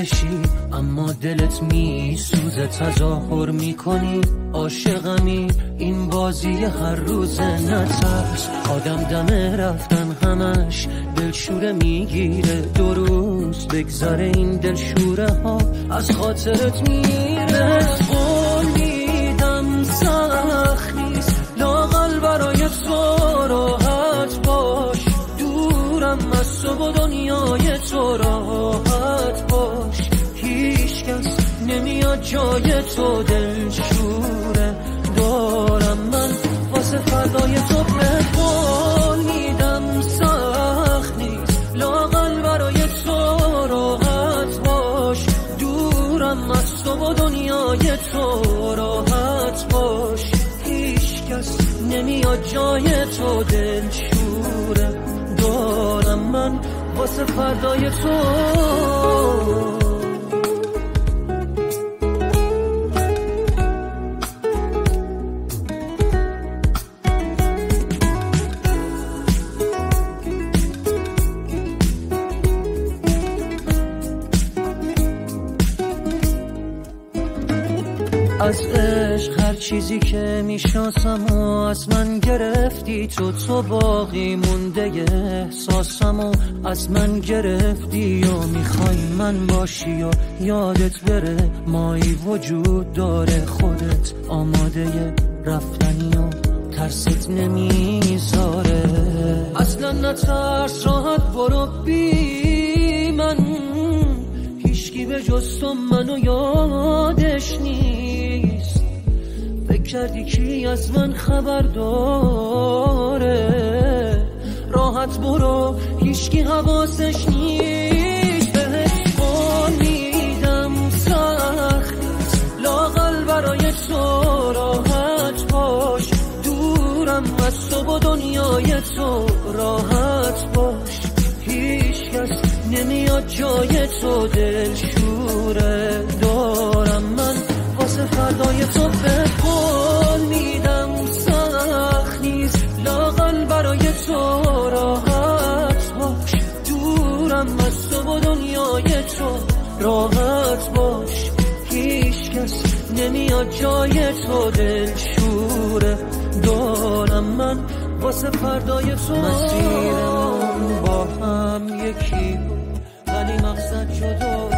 دلشی اما دلت میسوزه، تظاهر میکنی عاشقمی، این بازی هر روزه. نترس آدم دم رفتن همش دلشوره میگیره، 2 روز بگذره این دلشوره ها از خاطرت میره. قول میدم سخت نیست لااقل برای تو راحت باش، دورم از تو و دنیای تو راحت باش، هیچ کس نمیاد جای تو دلشوره دارم من واسه فردای تو. به قول میدم سخت نیست لااقل برای تو راحت باش، دورم از تو و دنیای تو راحت باش، هیچ کس نمیاد جای تو دلشوره دارم من واسه فردای تو. از عشق هر چیزی که میشناسم و از من گرفتی تو باقی مونده احساسم و از من گرفتی و میخوای من باشی و یادت بره مایی وجود داره، خودت آماده رفتنی و ترست نمیذاره. اصلا نترس راحت برو بی من، هیچکی به جز تو منو یادش نیست. فکر کردی کی از من خبر داره، راحت برو هیچکی حواسش نیست. بهت قول میدم سخت لااقل برای تو راحت باش، دورم از تو و دنیای تو راحت باش، هیچ کس نمیاد جای تو دلشوره دارم من واسه فردای تو. به قول میدم سخت نیست لااقل برای تو راحت باش، دورم از تو و دنیای تو راحت باش، هیچ کس نمیاد جای تو دلشوره دارم من واسه فردای تو. مسیرمون با هم یکی بود ولی مقصد جدا